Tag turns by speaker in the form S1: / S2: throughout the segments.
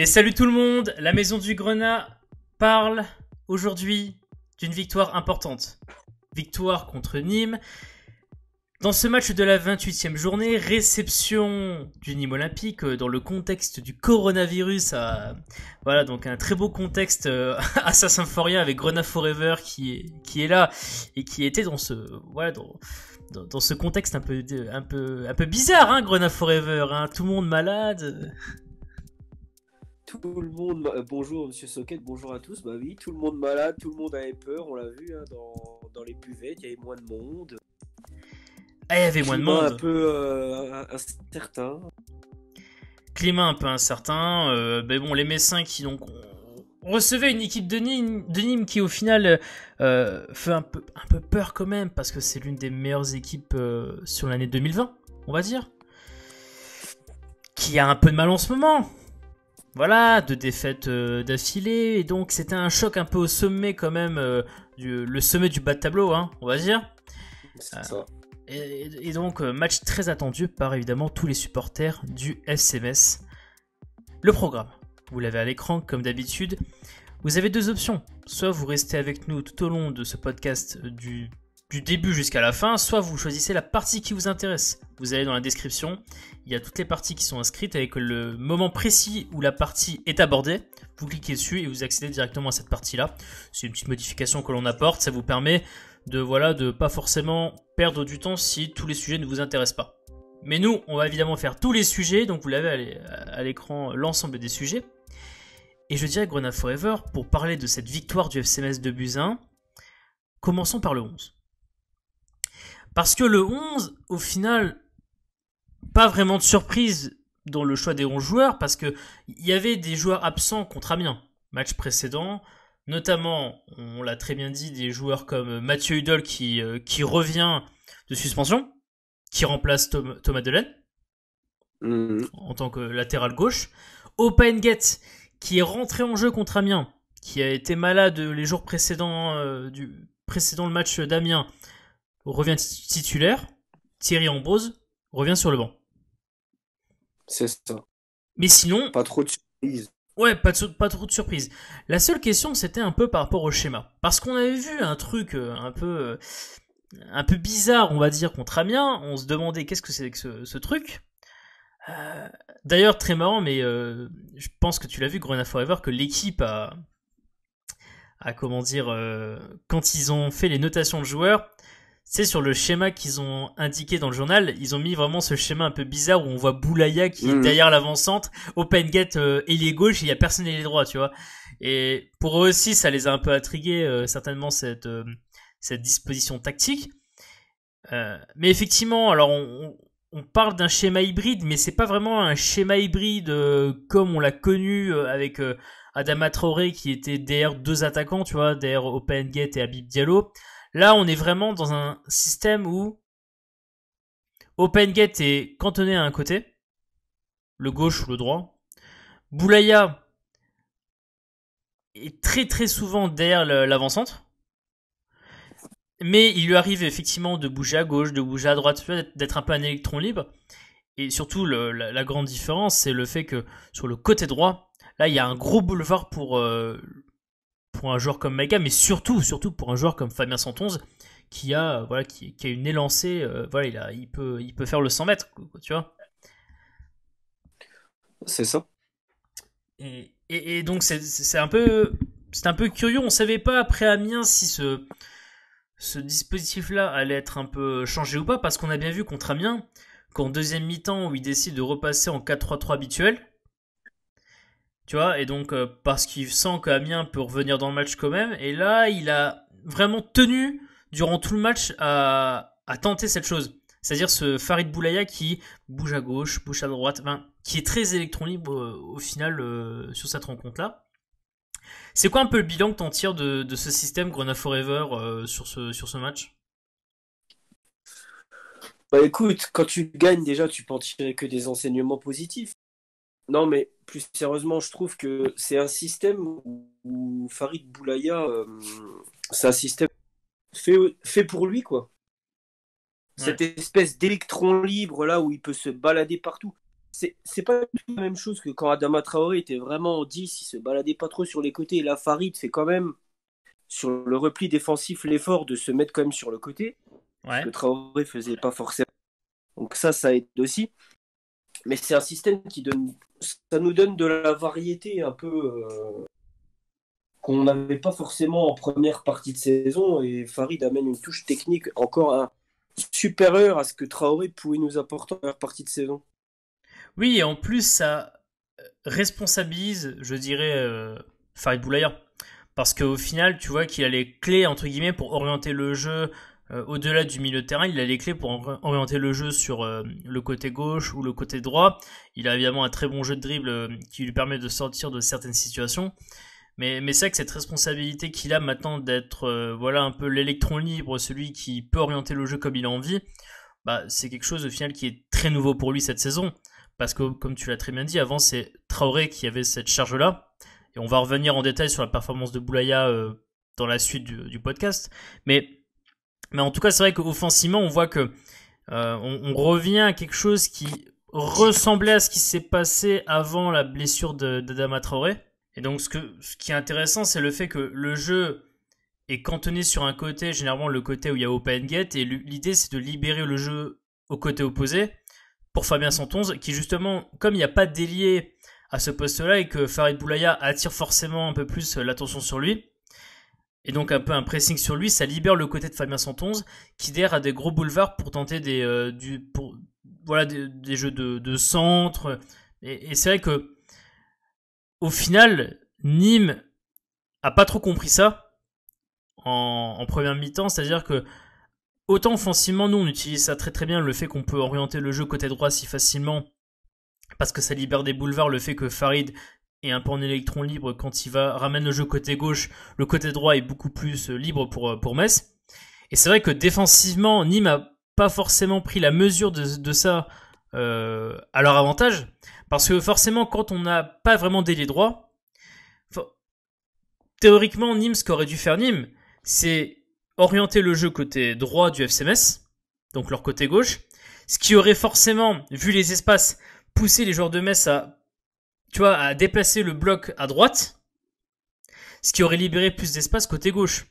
S1: Et salut tout le monde, la maison du Grenat parle aujourd'hui d'une victoire importante. Victoire contre Nîmes. Dans ce match de la 28e journée, réception du Nîmes Olympique dans le contexte du coronavirus. Voilà, donc un très beau contexte Assassin Foria avec Grenat Forever qui est là et qui était dans ce dans ce contexte un peu bizarre, hein, Grenat Forever, hein, tout le monde malade.
S2: Tout le monde, bonjour Monsieur Socket, bonjour à tous. Bah oui, tout le monde malade, tout le monde avait peur, on l'a vu hein, dans les buvettes, il y avait moins de monde.
S1: Ah, il y avait moins de monde.
S2: Un peu incertain.
S1: Climat un peu incertain. Mais bon, les Messins qui donc recevaient une équipe de Nîmes qui au final fait un peu peur quand même parce que c'est l'une des meilleures équipes sur l'année 2020, on va dire, qui a un peu de mal en ce moment. Voilà, 2 défaites d'affilée, et donc c'était un choc un peu au sommet quand même, le sommet du bas de tableau, hein, on va dire.
S2: C'est ça.
S1: Et donc match très attendu par évidemment tous les supporters du FC Metz. Le programme, vous l'avez à l'écran comme d'habitude. Vous avez 2 options, soit vous restez avec nous tout au long de ce podcast du début jusqu'à la fin, soit vous choisissez la partie qui vous intéresse. Vous allez dans la description, il y a toutes les parties qui sont inscrites avec le moment précis où la partie est abordée. Vous cliquez dessus et vous accédez directement à cette partie-là. C'est une petite modification que l'on apporte, ça vous permet de pas forcément perdre du temps si tous les sujets ne vous intéressent pas. Mais nous, on va évidemment faire tous les sujets, donc vous l'avez à l'écran l'ensemble des sujets. Et je dirais Grenat Forever, pour parler de cette victoire du FC Metz 2-1, commençons par le 11. Parce que le 11, au final, pas vraiment de surprise dans le choix des 11 joueurs, parce qu'il y avait des joueurs absents contre Amiens, match précédent, notamment, on l'a très bien dit, des joueurs comme Mathieu Hudol qui revient de suspension, qui remplace Thomas Delaine, en tant que latéral gauche, Opengate qui est rentré en jeu contre Amiens, qui a été malade les jours précédents le match d'Amiens, revient titulaire. Thierry Ambrose revient sur le banc.
S2: C'est ça.
S1: Mais sinon,
S2: pas trop de surprise.
S1: Ouais, pas trop de surprise. La seule question, c'était un peu par rapport au schéma. Parce qu'on avait vu un truc un peu bizarre, on va dire, contre Amiens. On se demandait qu'est-ce que c'est que ce truc. D'ailleurs, très marrant, mais je pense que tu l'as vu, Grenat Forever, que l'équipe a comment dire, quand ils ont fait les notations de joueurs, c'est sur le schéma qu'ils ont indiqué dans le journal, ils ont mis vraiment ce schéma un peu bizarre où on voit Boulaya qui est derrière l'avant-centre, Opengate ailier gauche, et il y a personne ailier droit, tu vois. Et pour eux aussi, ça les a un peu intrigués, certainement cette disposition tactique. Mais effectivement, alors on parle d'un schéma hybride, mais c'est pas vraiment un schéma hybride comme on l'a connu avec Adama Traoré qui était derrière 2 attaquants, tu vois, derrière Opengate et Habib Diallo. Là, on est vraiment dans un système où Opengate est cantonné à un côté, le gauche ou le droit. Boulaya est très très souvent derrière l'avant-centre. Mais il lui arrive effectivement de bouger à gauche, de bouger à droite, d'être un peu un électron libre. Et surtout, la grande différence, c'est le fait que sur le côté droit, là, il y a un gros boulevard pour un joueur comme Maïga, mais surtout pour un joueur comme Fabien Santonze, qui a une élancée, il peut faire le 100 mètres, tu vois.
S2: C'est ça.
S1: Et donc c'est un peu curieux. On savait pas après Amiens si ce dispositif-là allait être un peu changé ou pas, parce qu'on a bien vu contre Amiens qu'en deuxième mi-temps où il décide de repasser en 4-3-3 habituel. Tu vois, et donc parce qu'il sent qu'Amiens peut revenir dans le match quand même, et là il a vraiment tenu durant tout le match à tenter cette chose. C'est-à-dire ce Farid Boulaya qui bouge à gauche, bouge à droite, qui est très électron libre au final sur cette rencontre-là. C'est quoi un peu le bilan que t'en tires de ce système Grenat Forever sur ce match ?
S2: Bah écoute, quand tu gagnes déjà, tu peux en tirer que des enseignements positifs. Non, mais plus sérieusement, je trouve que c'est un système où Farid Boulaya, c'est un système fait pour lui, quoi.
S1: Ouais.
S2: Cette espèce d'électron libre là où il peut se balader partout. c'est pas du tout la même chose que quand Adama Traoré était vraiment en 10, il se baladait pas trop sur les côtés. Et là, Farid fait quand même, sur le repli défensif, l'effort de se mettre quand même sur le côté, ce
S1: Ouais.
S2: que Traoré faisait pas forcément. Donc ça aide aussi. Mais c'est un système ça nous donne de la variété un peu qu'on n'avait pas forcément en première partie de saison. Et Farid amène une touche technique supérieure à ce que Traoré pouvait nous apporter en première partie de saison.
S1: Oui, et en plus, ça responsabilise, je dirais, Farid Boulaya. Parce qu'au final, tu vois qu'il a les clés, entre guillemets, pour orienter le jeu au-delà du milieu de terrain. Il a les clés pour orienter le jeu sur le côté gauche ou le côté droit. Il a évidemment un très bon jeu de dribble qui lui permet de sortir de certaines situations. Mais c'est vrai que cette responsabilité qu'il a maintenant d'être voilà un peu l'électron libre, celui qui peut orienter le jeu comme il a envie, bah, c'est quelque chose au final qui est très nouveau pour lui cette saison. Parce que, comme tu l'as très bien dit, avant c'est Traoré qui avait cette charge-là. Et on va revenir en détail sur la performance de Boulaya dans la suite du podcast. Mais en tout cas, c'est vrai qu'offensivement, on voit que on revient à quelque chose qui ressemblait à ce qui s'est passé avant la blessure d'Adama Traoré. Et donc, ce qui est intéressant, c'est le fait que le jeu est cantonné sur un côté, généralement le côté où il y a Open Gate, et l'idée c'est de libérer le jeu au côté opposé pour Fabien Santonze, qui justement, comme il n'y a pas d'ailier à ce poste-là et que Farid Boulaya attire forcément un peu plus l'attention sur lui, et donc un peu un pressing sur lui, ça libère le côté de Fabien Santonze, qui derrière a des gros boulevards pour tenter voilà, des jeux de centre. Et c'est vrai que au final, Nîmes a pas trop compris ça en première mi-temps, c'est-à-dire que autant offensivement, nous on utilise ça très très bien, le fait qu'on peut orienter le jeu côté droit si facilement, parce que ça libère des boulevards, le fait que Farid est un peu en électron libre quand il ramène le jeu côté gauche, le côté droit est beaucoup plus libre pour Metz. Et c'est vrai que défensivement, Nîmes a pas forcément pris la mesure de ça à leur avantage, parce que forcément quand on n'a pas vraiment d'ailier droit, théoriquement Nîmes, ce qu'aurait dû faire Nîmes, c'est orienter le jeu côté droit du FC Metz, donc leur côté gauche, ce qui aurait forcément, vu les espaces, poussé les joueurs de Metz à déplacer le bloc à droite, ce qui aurait libéré plus d'espace côté gauche.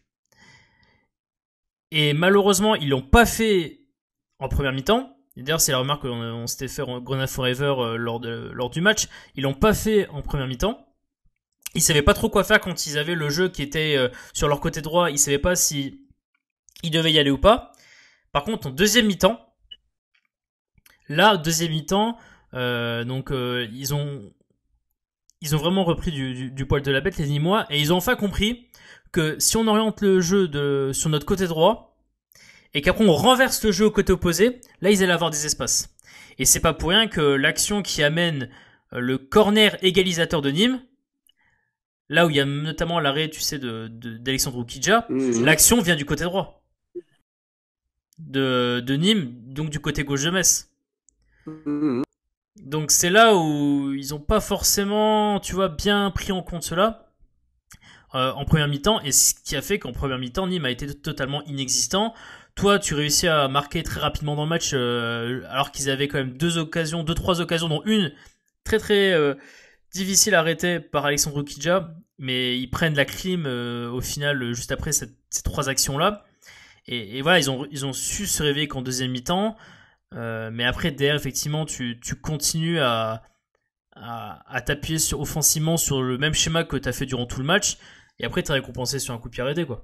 S1: Et malheureusement, ils l'ont pas fait en première mi-temps. Et d'ailleurs, c'est la remarque qu'on s'était fait en Grenade Forever lors du match. Ils l'ont pas fait en première mi-temps. Ils savaient pas trop quoi faire quand ils avaient le jeu qui était sur leur côté droit. Ils savaient pas si ils devaient y aller ou pas. Par contre, en deuxième mi-temps, ils ont vraiment repris du poil de la bête, les Nîmois, et ils ont enfin compris que si on oriente le jeu sur notre côté droit, et qu'après on renverse le jeu au côté opposé, là ils allaient avoir des espaces. Et c'est pas pour rien que l'action qui amène le corner égalisateur de Nîmes, là où il y a notamment l'arrêt, tu sais, d'Alexandre Oukidja, l'action vient du côté droit de Nîmes, donc du côté gauche de Metz. Donc c'est là où ils ont pas forcément, tu vois, bien pris en compte cela en première mi-temps, et ce qui a fait qu'en première mi-temps, Nîmes a été totalement inexistant. Toi, tu réussis à marquer très rapidement dans le match, alors qu'ils avaient quand même deux, trois occasions, dont une très très difficile à arrêter par Alexandre Oukidja, mais ils prennent la clim au final juste après ces trois actions-là. Et voilà, ils ont su se réveiller qu'en deuxième mi-temps. Mais après, derrière, effectivement, tu continues à t'appuyer offensivement sur le même schéma que tu as fait durant tout le match. Et après, tu es récompensé sur un coup de pied arrêté, quoi.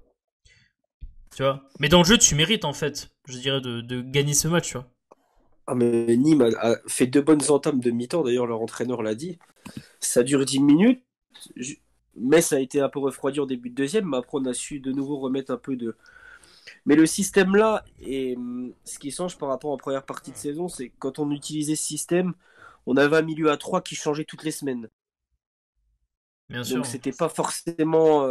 S1: Tu vois. Mais dans le jeu, tu mérites, en fait, je dirais, de gagner ce match, tu vois.
S2: Ah, mais Nîmes a fait deux bonnes entames de mi-temps, d'ailleurs, leur entraîneur l'a dit. Ça dure 10 minutes. Mais ça a été un peu refroidi au début de deuxième, mais après, on a su de nouveau remettre un peu de. Mais le système là, et ce qui change par rapport en première partie de saison, c'est que quand on utilisait ce système, on avait un milieu à 3 qui changeait toutes les semaines.
S1: Bien sûr.
S2: Donc c'était pas forcément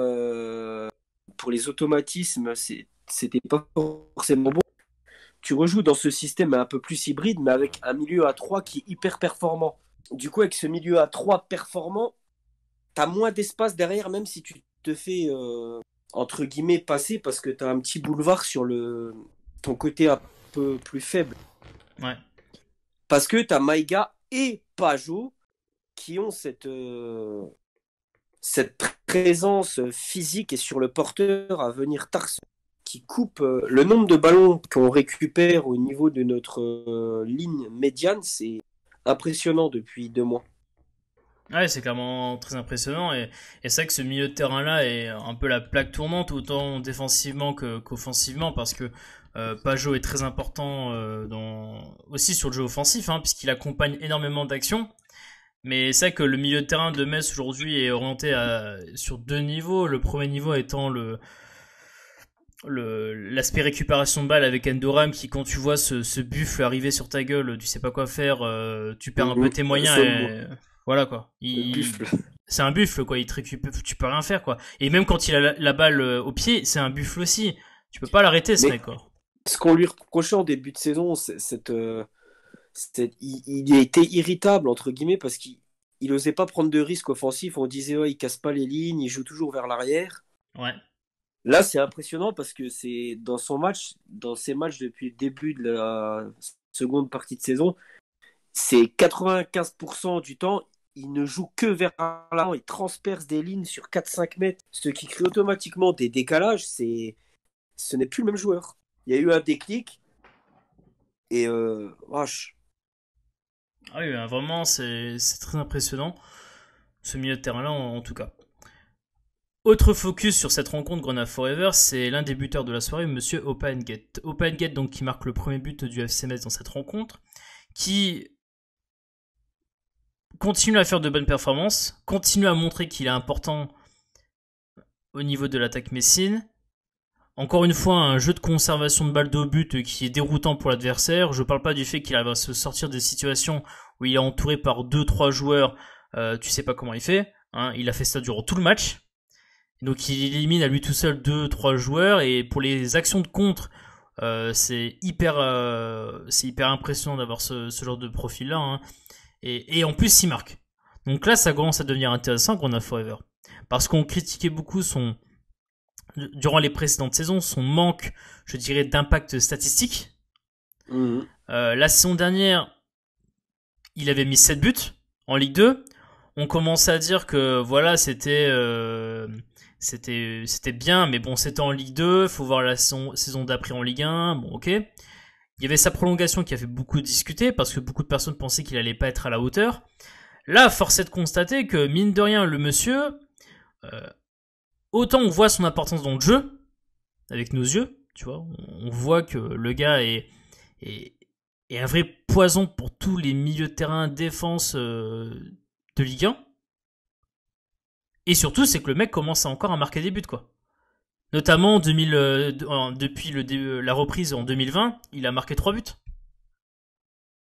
S2: pour les automatismes, c'était pas forcément bon. Tu rejoues dans ce système un peu plus hybride, mais avec un milieu à 3 qui est hyper performant. Du coup, avec ce milieu à 3 performant, t'as moins d'espace derrière, même si tu te fais entre guillemets passer parce que t'as un petit boulevard sur ton côté un peu plus faible.
S1: Ouais.
S2: Parce que t'as Maïga et Pajot qui ont cette présence physique et sur le porteur à venir tarser, qui coupe le nombre de ballons qu'on récupère au niveau de notre ligne médiane, c'est impressionnant depuis 2 mois.
S1: Ouais, c'est clairement très impressionnant et c'est vrai que ce milieu de terrain-là est un peu la plaque tournante autant défensivement qu'offensivement parce que Pajot est très important aussi sur le jeu offensif hein, puisqu'il accompagne énormément d'actions. Mais c'est vrai que le milieu de terrain de Metz aujourd'hui est orienté sur 2 niveaux. Le premier niveau étant l'aspect récupération de balle avec Endoram qui quand tu vois ce buffle arriver sur ta gueule, tu sais pas quoi faire, tu perds un peu tes moyens et voilà quoi.
S2: Le buffle.
S1: C'est un buffle quoi, il te récupère, tu peux rien faire quoi. Et même quand il a la balle au pied, c'est un buffle aussi. Tu peux pas l'arrêter ce
S2: Mais
S1: mec quoi.
S2: ce qu'on lui reprochait en début de saison, il a été irritable entre guillemets parce qu'il osait pas prendre de risques offensifs. On disait il casse pas les lignes, il joue toujours vers l'arrière.
S1: Ouais.
S2: Là, c'est impressionnant parce que c'est dans ses matchs depuis le début de la seconde partie de saison, c'est 95% du temps, il ne joue que vers l'avant, il transperce des lignes sur 4-5 mètres, ce qui crée automatiquement des décalages. Ce n'est plus le même joueur. Il y a eu un déclic et vache.
S1: Ah oui, vraiment c'est très impressionnant ce milieu de terrain là en tout cas. Autre focus sur cette rencontre Grenade Forever, c'est l'un des buteurs de la soirée, Monsieur Opa Nget. Opa Nget, donc, qui marque le premier but du FC Metz dans cette rencontre, qui continue à faire de bonnes performances, continue à montrer qu'il est important au niveau de l'attaque messine. Encore une fois, un jeu de conservation de balles au but qui est déroutant pour l'adversaire. Je parle pas du fait qu'il arrive à se sortir des situations où il est entouré par 2-3 joueurs, tu sais pas comment il fait. Hein, il a fait ça durant tout le match. Donc il élimine à lui tout seul 2-3 joueurs et pour les actions de contre, c'est hyper impressionnant d'avoir ce genre de profil là. Hein. Et en plus il marque. Donc là ça commence à devenir intéressant Grenade Forever. Parce qu'on critiquait beaucoup durant les précédentes saisons, son manque, je dirais, d'impact statistique. La saison dernière, il avait mis 7 buts en Ligue 2. On commençait à dire que voilà, c'était bien, mais bon, c'était en Ligue 2, faut voir la saison d'après en Ligue 1, bon ok. Il y avait sa prolongation qui a fait beaucoup discuter, parce que beaucoup de personnes pensaient qu'il allait pas être à la hauteur. Là, force est de constater que, mine de rien, le monsieur, autant on voit son importance dans le jeu, avec nos yeux, tu vois, on voit que le gars est un vrai poison pour tous les milieux de terrain, défense de Ligue 1. Et surtout, c'est que le mec commence encore à marquer des buts, quoi. Notamment depuis la reprise en 2020, il a marqué 3 buts.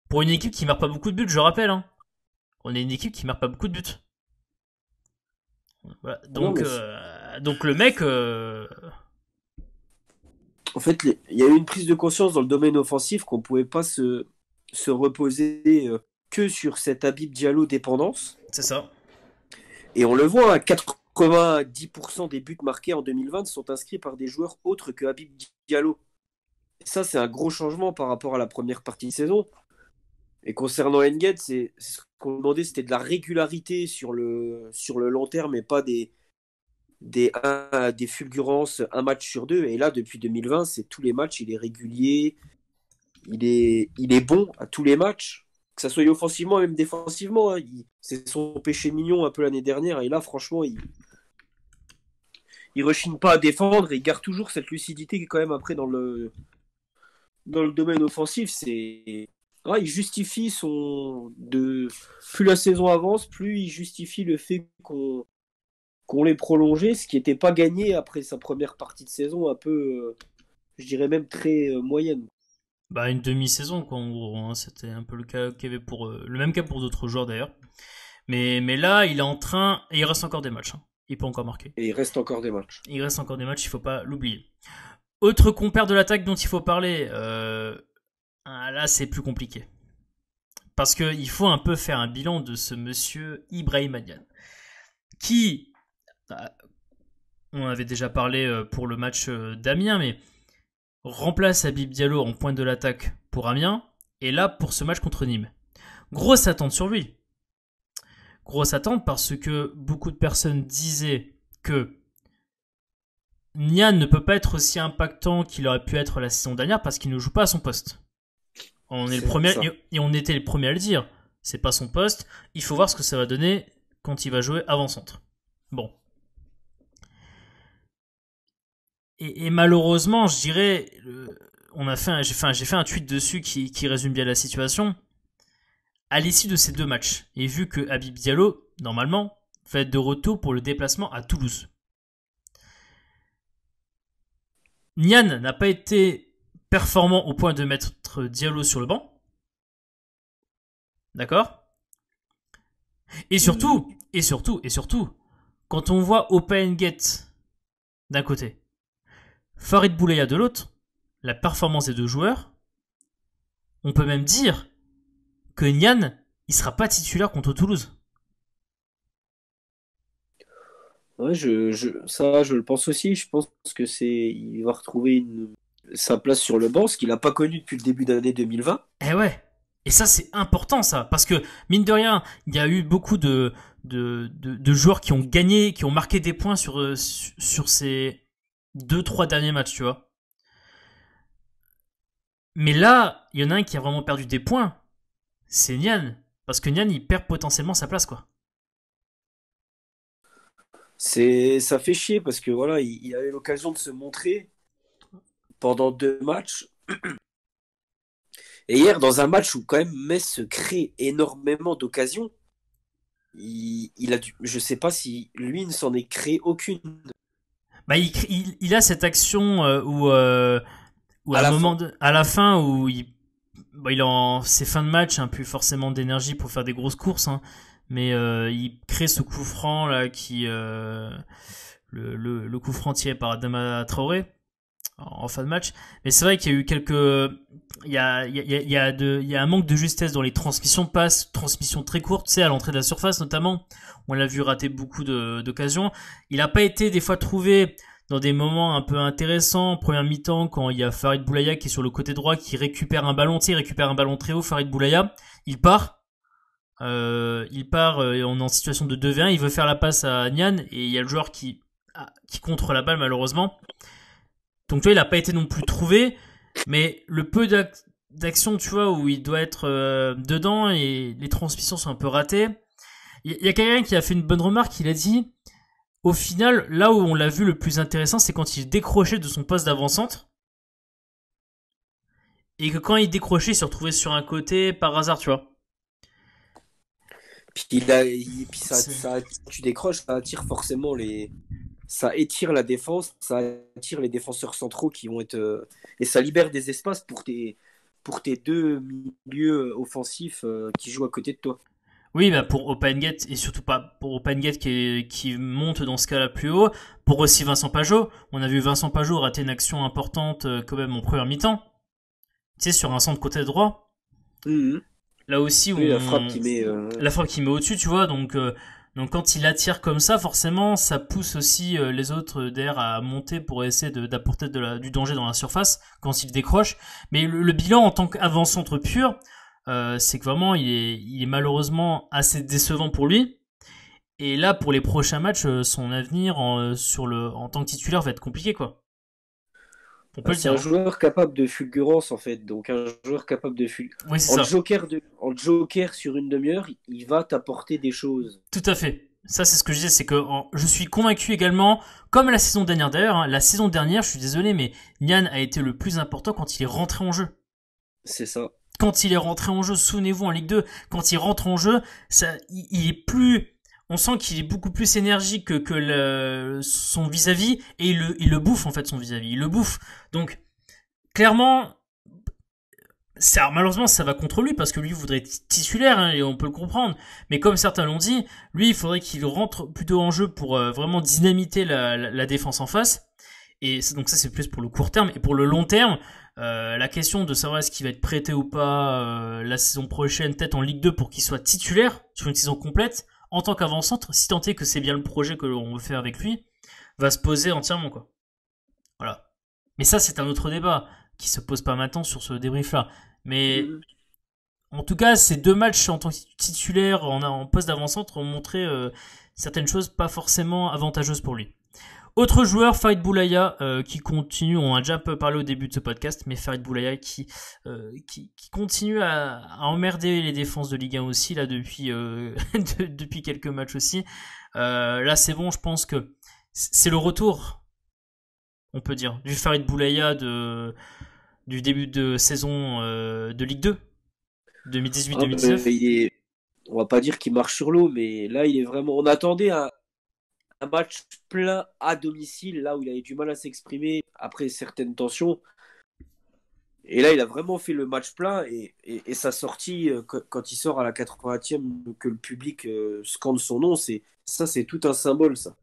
S1: Pour une équipe qui marque pas beaucoup de buts, je rappelle. Hein. On est une équipe qui marque pas beaucoup de buts. Voilà. Donc le mec...
S2: En fait, il y a eu une prise de conscience dans le domaine offensif qu'on pouvait pas se reposer que sur cette Habib Diallo dépendance.
S1: C'est ça.
S2: Et on le voit, 90% des buts marqués en 2020 sont inscrits par des joueurs autres que Habib Diallo. Et ça, c'est un gros changement par rapport à la première partie de saison. Et concernant Nguet, c'est ce qu'on demandait, c'était de la régularité sur le long terme et pas des fulgurances un match sur deux. Et là, depuis 2020, c'est tous les matchs, il est régulier, il est bon à tous les matchs, que ça soit offensivement, même défensivement. Hein. C'est son péché mignon un peu l'année dernière. Et là, franchement, il rechigne pas à défendre et il garde toujours cette lucidité qui est quand même après dans le domaine offensif. Il justifie plus la saison avance, plus il justifie le fait qu'on l'ait prolongé, ce qui n'était pas gagné après sa première partie de saison un peu, je dirais même très moyenne.
S1: Bah une demi-saison quoi en gros, hein. C'était un peu le cas qu'il y avait pour le même cas pour d'autres joueurs d'ailleurs. Mais là il est en train et il reste encore des matchs. Hein. Il peut encore marquer.
S2: Et il reste encore des matchs.
S1: Il reste encore des matchs, il faut pas l'oublier. Autre compère de l'attaque dont il faut parler, là c'est plus compliqué. Parce qu'il faut un peu faire un bilan de ce monsieur Ibrahim Adiane. Qui, on avait déjà parlé pour le match d'Amiens, mais remplace Habib Diallo en pointe de l'attaque pour Amiens, et là pour ce match contre Nîmes. Grosse attente sur lui. Grosse attente parce que beaucoup de personnes disaient que Nian ne peut pas être aussi impactant qu'il aurait pu être la saison dernière parce qu'il ne joue pas à son poste. On est le
S2: C'est
S1: premier
S2: ça.
S1: et on était les premiers à le dire. C'est pas son poste. Il faut voir ce que ça va donner quand il va jouer avant-centre. Bon. Et malheureusement, je dirais, j'ai fait un tweet dessus qui résume bien la situation. À l'issue de ces deux matchs, et vu que Habib Diallo, normalement, va être de retour pour le déplacement à Toulouse. Nian n'a pas été performant au point de mettre Diallo sur le banc. D'accord. Et surtout, quand on voit Open Gate d'un côté, Farid Boulaya de l'autre, la performance des deux joueurs, on peut même dire que Nian, il sera pas titulaire contre Toulouse.
S2: Ouais, ça, je le pense aussi. Je pense que il va retrouver sa place sur le banc, ce qu'il n'a pas connu depuis le début d'année 2020.
S1: Eh ouais. Et ça, c'est important, ça. Parce que, mine de rien, il y a eu beaucoup de joueurs qui ont gagné, qui ont marqué des points sur ces deux trois derniers matchs, tu vois. Mais là, il y en a un qui a vraiment perdu des points. C'est Nian. Parce que Nian, il perd potentiellement sa place, quoi.
S2: Ça fait chier parce que voilà, il a eu l'occasion de se montrer pendant 2 matchs. Et hier, dans un match où quand même Metz se crée énormément d'occasions, je sais pas si lui ne s'en est créé aucune
S1: Bah, il a cette action où à
S2: à
S1: un
S2: la
S1: moment,
S2: fin.
S1: à la fin, où il est en ses fins de match, hein, plus forcément d'énergie pour faire des grosses courses, hein, mais il crée ce coup franc là le coup franc tiré par Adama Traoré en fin de match. Mais c'est vrai qu'il y a eu il y a un manque de justesse dans les transmissions de passes, transmissions très courtes, tu sais, à l'entrée de la surface notamment. On l'a vu rater beaucoup d'occasions. Il n'a pas été des fois trouvé dans des moments un peu intéressants. Première mi-temps, quand il y a Farid Boulaya qui est sur le côté droit, qui récupère un ballon, tu sais, il récupère un ballon très haut, Farid Boulaya, il part. On est en situation de 2v1, il veut faire la passe à Nian et il y a le joueur qui contre la balle malheureusement. Donc tu vois, il a pas été non plus trouvé, mais le peu d'action, tu vois, où il doit être dedans et les transmissions sont un peu ratées. Il y a quelqu'un qui a fait une bonne remarque, il a dit, au final, là où on l'a vu le plus intéressant, c'est quand il décrochait de son poste d'avant-centre, et que quand il décrochait, il se retrouvait sur un côté par hasard, tu vois.
S2: Puis
S1: C'est-
S2: tu décroches, ça attire forcément ça étire la défense, ça attire les défenseurs centraux qui vont être, et ça libère des espaces pour tes deux milieux offensifs qui jouent à côté de toi.
S1: Oui, bah pour OpenGate, et surtout pas pour OpenGate qui monte dans ce cas-là plus haut, pour aussi Vincent Pajot. On a vu Vincent Pajot rater une action importante quand même en première mi-temps. Tu sais, sur un centre côté droit.
S2: Mhm.
S1: Là aussi,
S2: Oui, la frappe qui met.
S1: la frappe qui met au-dessus, tu vois. Donc quand il attire comme ça, forcément, ça pousse aussi les autres derrière à monter pour essayer d'apporter du danger dans la surface quand il décroche. Mais le bilan en tant qu'avant-centre pur, c'est que vraiment, il est malheureusement assez décevant pour lui. Et là, pour les prochains matchs, son avenir en tant que titulaire va être compliqué, quoi. On peut le
S2: C'est
S1: dire,
S2: un
S1: hein.
S2: joueur capable de fulgurance en fait. Donc un joueur capable
S1: Oui, c'est ça.
S2: en joker sur une demi-heure, il va t'apporter des choses.
S1: Tout à fait. Ça, c'est ce que je disais, c'est que je suis convaincu également, comme la saison dernière d'ailleurs, hein, la saison dernière, je suis désolé, mais Nian a été le plus important quand il est rentré en jeu.
S2: C'est ça.
S1: Quand il est rentré en jeu, souvenez-vous en Ligue 2, quand il rentre en jeu, il est plus, on sent qu'il est beaucoup plus énergique que son vis-à-vis et il le bouffe en fait son vis-à-vis, il le bouffe. Donc clairement, malheureusement, ça va contre lui parce que lui voudrait être titulaire hein, et on peut le comprendre. Mais comme certains l'ont dit, lui, il faudrait qu'il rentre plutôt en jeu pour vraiment dynamiter la défense en face. Et donc ça, c'est plus pour le court terme. Et pour le long terme, la question de savoir est-ce qu'il va être prêté ou pas la saison prochaine, peut-être en Ligue 2 pour qu'il soit titulaire sur une saison complète, en tant qu'avant-centre, si tant est que c'est bien le projet que l'on veut faire avec lui, va se poser entièrement, quoi. Voilà. Mais ça, c'est un autre débat qui se pose pas maintenant sur ce débrief-là. Mais
S2: Mhm.
S1: en tout cas, ces 2 matchs en tant que titulaire en poste d'avant-centre ont montré certaines choses pas forcément avantageuses pour lui. Autre joueur, Farid Boulaya, qui continue, on a déjà un peu parlé au début de ce podcast, mais Farid Boulaya qui continue à emmerder les défenses de Ligue 1 aussi, là, depuis, depuis quelques matchs aussi. Là, c'est bon, je pense que c'est le retour, on peut dire, du Farid Boulaya du début de saison de Ligue 2, 2018-2019.
S2: On va pas dire qu'il marche sur l'eau, mais là, il est vraiment. On attendait un match plein à domicile, là où il avait du mal à s'exprimer après certaines tensions. Et là, il a vraiment fait le match plein et sa sortie, quand il sort à la 80e, que le public scande son nom, c'est tout un symbole, ça.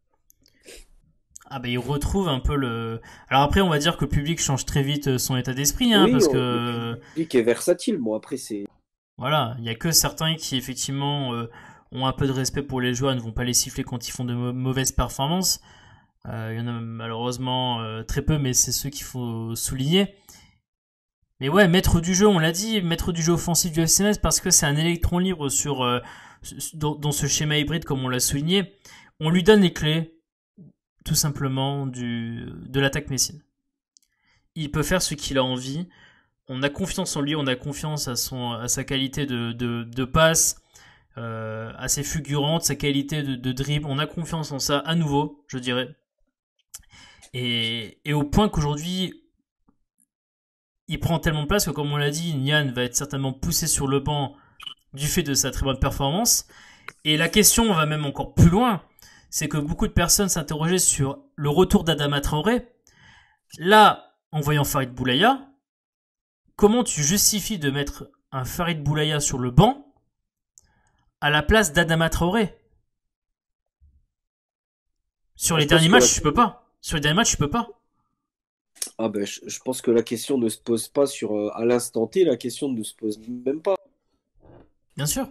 S1: Ah bah il retrouve un peu le... Alors après on va dire que le public change très vite son état d'esprit, hein,
S2: Oui,
S1: parce
S2: le
S1: que...
S2: public est versatile. Bon, après, c'est.
S1: Voilà, il y a que certains qui effectivement ont un peu de respect pour les joueurs et ne vont pas les siffler quand ils font de mauvaises performances. Il y en a malheureusement très peu, mais c'est ceux qu'il faut souligner. Mais ouais, maître du jeu, on l'a dit, maître du jeu offensif du FCMS parce que c'est un électron libre dans ce schéma hybride comme on l'a souligné. On lui donne les clés, tout simplement, de l'attaque messine. Il peut faire ce qu'il a envie. On a confiance en lui, on a confiance à sa qualité de passe, assez fulgurante, sa qualité de dribble. On a confiance en ça à nouveau, je dirais. Et au point qu'aujourd'hui, il prend tellement de place que, comme on l'a dit, Nian va être certainement poussé sur le banc du fait de sa très bonne performance. Et la question va même encore plus loin, c'est que beaucoup de personnes s'interrogeaient sur le retour d'Adama Traoré. Là, en voyant Farid Boulaya, comment tu justifies de mettre un Farid Boulaya sur le banc à la place d'Adama Traoré? Sur les derniers matchs, tu peux pas. Sur les derniers matchs, tu peux pas.
S2: Ah ben, je pense que la question ne se pose pas à l'instant T, la question ne se pose même pas.
S1: Bien sûr.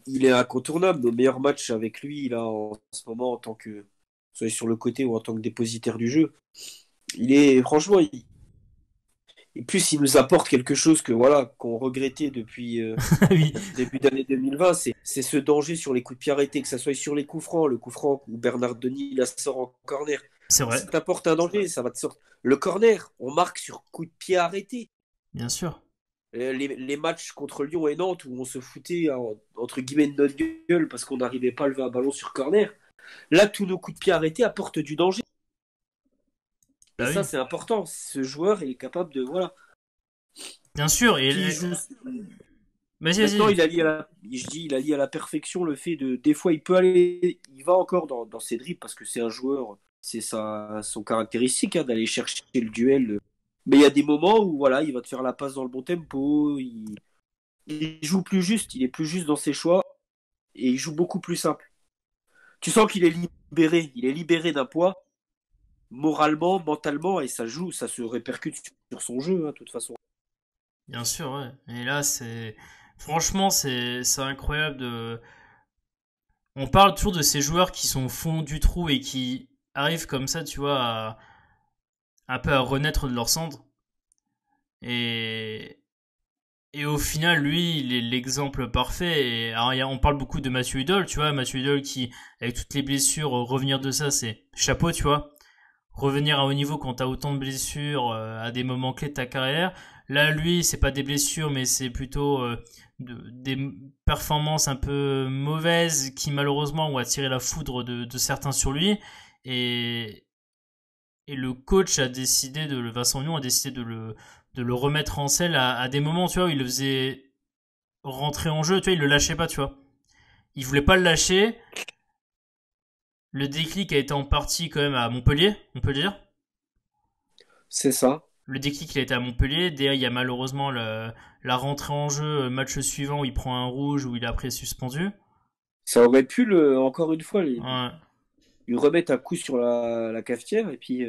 S2: Il est incontournable. Nos meilleurs matchs avec lui, là, en ce moment, en tant que, soit sur le côté ou en tant que dépositaire du jeu, franchement, et plus il nous apporte quelque chose qu'on regrettait depuis
S1: Oui,
S2: début d'année 2020, c'est ce danger sur les coups de pied arrêtés, que ça soit sur les coups francs, le coup franc où Bernard Denis la sort en corner.
S1: c'est vrai.
S2: Ça t'apporte un danger, ça va te sortir. Le corner, on marque sur coup de pied arrêté.
S1: Bien sûr.
S2: Les matchs contre Lyon et Nantes où on se foutait entre guillemets de notre gueule parce qu'on n'arrivait pas à lever un ballon sur corner, là tous nos coups de pied arrêtés apportent du danger. Et
S1: Bah
S2: ça
S1: oui.
S2: c'est important. Ce joueur il est capable de voilà.
S1: Bien sûr. Et
S2: Puis il joue.
S1: Vas-y,
S2: Maintenant
S1: vas-y.
S2: il a lié à la perfection le fait de des fois il va encore dans ses dribbles parce que c'est un joueur, c'est son caractéristique d'aller chercher le duel. Mais il y a des moments où voilà il va te faire la passe dans le bon tempo. Il joue plus juste, il est plus juste dans ses choix et il joue beaucoup plus simple. Tu sens qu'il est libéré d'un poids moralement, mentalement et ça joue, ça se répercute sur son jeu de toute façon.
S1: Bien sûr, ouais. Et là, c'est... Franchement, c'est incroyable de... On parle toujours de ces joueurs qui sont au fond du trou et qui arrivent comme ça, tu vois, un peu à renaître de leurs cendres. Et, et au final, lui, il est l'exemple parfait. Et alors, on parle beaucoup de Mathieu Hudol, tu vois, Mathieu Hudol qui, avec toutes les blessures, revenir de ça, c'est chapeau, tu vois. Revenir à haut niveau quand t'as autant de blessures à des moments clés de ta carrière. Là, lui, c'est pas des blessures, mais c'est plutôt des performances un peu mauvaises qui malheureusement ont attiré la foudre de certains sur lui. Et, et le coach a décidé Vincent Lyon a décidé de le remettre en selle à des moments, tu vois, où il le faisait rentrer en jeu, tu vois, il le lâchait pas, tu vois. Il voulait pas le lâcher. Le déclic a été en partie quand même à Montpellier, on peut le dire.
S2: C'est ça.
S1: Le déclic il a été à Montpellier. Derrière, il y a malheureusement la rentrée en jeu, match suivant où il prend un rouge, où il est après suspendu.
S2: Ça aurait pu encore une fois
S1: Ouais.
S2: lui remettre un coup sur la cafetière et puis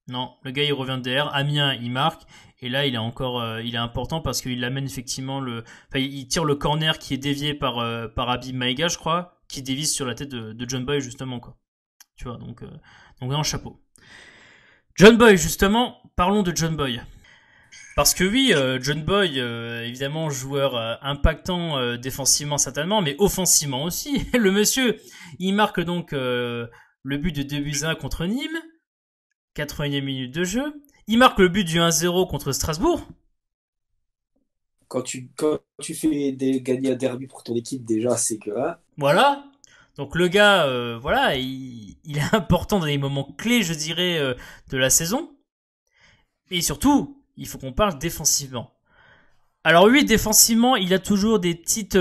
S1: Non, le gars il revient derrière. Amiens, il marque. Et là, il est encore, il est important parce qu'il amène effectivement enfin, il tire le corner qui est dévié par Habib Maïga, je crois, qui dévisse sur la tête de John Boy justement, quoi. Tu vois, donc non, chapeau. John Boy, justement, parlons de John Boy. Parce que oui, John Boy, évidemment, joueur impactant défensivement certainement, mais offensivement aussi. Le monsieur, il marque donc le but de 2-1 contre Nîmes, 80e minute de jeu. Il marque le but du 1-0 contre Strasbourg.
S2: Quand tu fais gagner un derby pour ton équipe, déjà, c'est que là,
S1: Voilà. Donc le gars, voilà, il est important dans les moments clés, je dirais, de la saison. Et surtout, il faut qu'on parle défensivement. Alors oui, défensivement, il a toujours des petites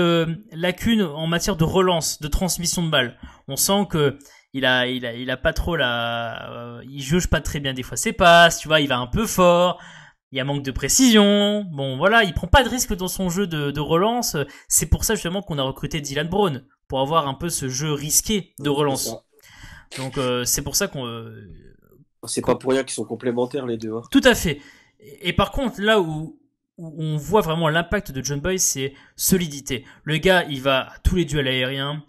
S1: lacunes en matière de relance, de transmission de balles. On sent que il a pas trop il juge pas très bien des fois ses passes, tu vois, il va un peu fort. Il y a manque de précision. Bon, voilà, il prend pas de risque dans son jeu de relance. C'est pour ça justement qu'on a recruté Dylan Brown pour avoir un peu ce jeu risqué de
S2: c'est ça.
S1: relance. Donc c'est pour ça
S2: C'est pas pour rien qu'ils sont complémentaires les deux, hein.
S1: tout à fait. Et par contre, là où on voit vraiment l'impact de John Boy, c'est solidité. Le gars, il va à tous les duels aériens.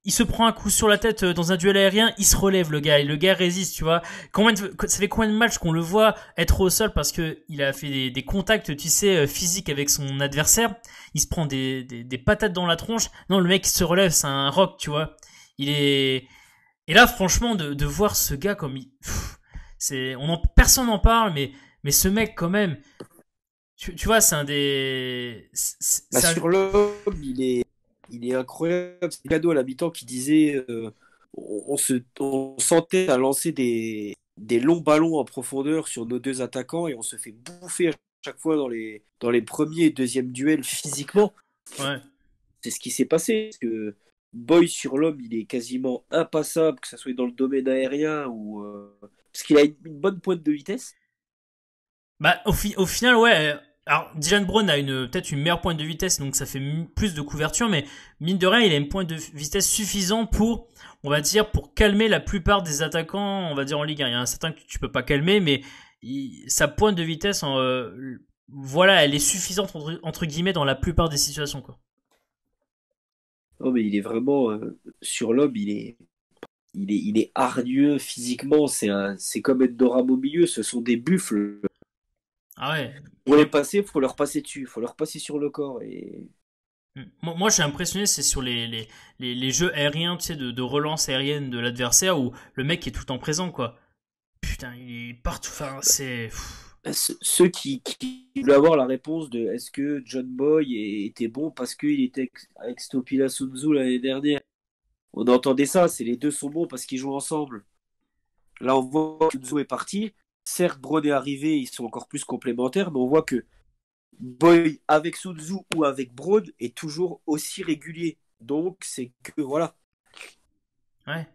S1: Il se prend un coup sur la tête dans un duel aérien, il se relève le gars, et le gars résiste, tu vois. Ça fait combien de matchs qu'on le voit être au sol parce que il a fait des contacts, tu sais, physiques avec son adversaire. Il se prend des patates dans la tronche. Non, le mec il se relève, c'est un rock, tu vois. Il est Et là, franchement, de voir ce gars comme personne n'en parle, mais ce mec quand même, tu vois, c'est un des,
S2: Bah, sur l'homme, il est incroyable. C'est Cado à l'habitant qui disait on sentait à lancer des longs ballons en profondeur sur nos deux attaquants et on se fait bouffer à chaque fois dans les premiers et deuxièmes duels physiquement.
S1: ouais.
S2: C'est ce qui s'est passé. Parce que Boy sur l'homme, il est quasiment impassable, que ce soit dans le domaine aérien ou. Parce qu'il a une bonne pointe de vitesse.
S1: Bah, au final, ouais. Alors, Dylan Brown a peut-être une meilleure pointe de vitesse, donc ça fait plus de couverture, mais mine de rien, il a une pointe de vitesse suffisante pour, on va dire, pour calmer la plupart des attaquants, on va dire en Ligue 1. Il y a un certain que tu peux pas calmer, mais sa pointe de vitesse, voilà, elle est suffisante entre guillemets dans la plupart des situations, quoi.
S2: Non, mais il est vraiment. Sur l'homme, il est hargneux physiquement. C'est comme Endorama au milieu. Ce sont des buffles.
S1: Ah ouais.
S2: Pour les passer, il faut leur passer dessus. Il faut leur passer sur le corps. Et
S1: Moi, je suis impressionné, c'est sur les jeux aériens, tu sais, de relance aérienne de l'adversaire où le mec est tout le temps présent, quoi. Putain, il est partout. Enfin, c'est.
S2: ceux qui voulaient avoir la réponse de est-ce que John Boy était bon parce qu'il était avec Stopila Sunzu l'année dernière. On entendait ça. C'est les deux sont bons parce qu'ils jouent ensemble. Là, on voit que Sunzu est parti. Certes, Braun est arrivé. Ils sont encore plus complémentaires. Mais on voit que Boy avec Sunzu ou avec Braun est toujours aussi régulier. Donc, c'est que voilà.
S1: Ouais.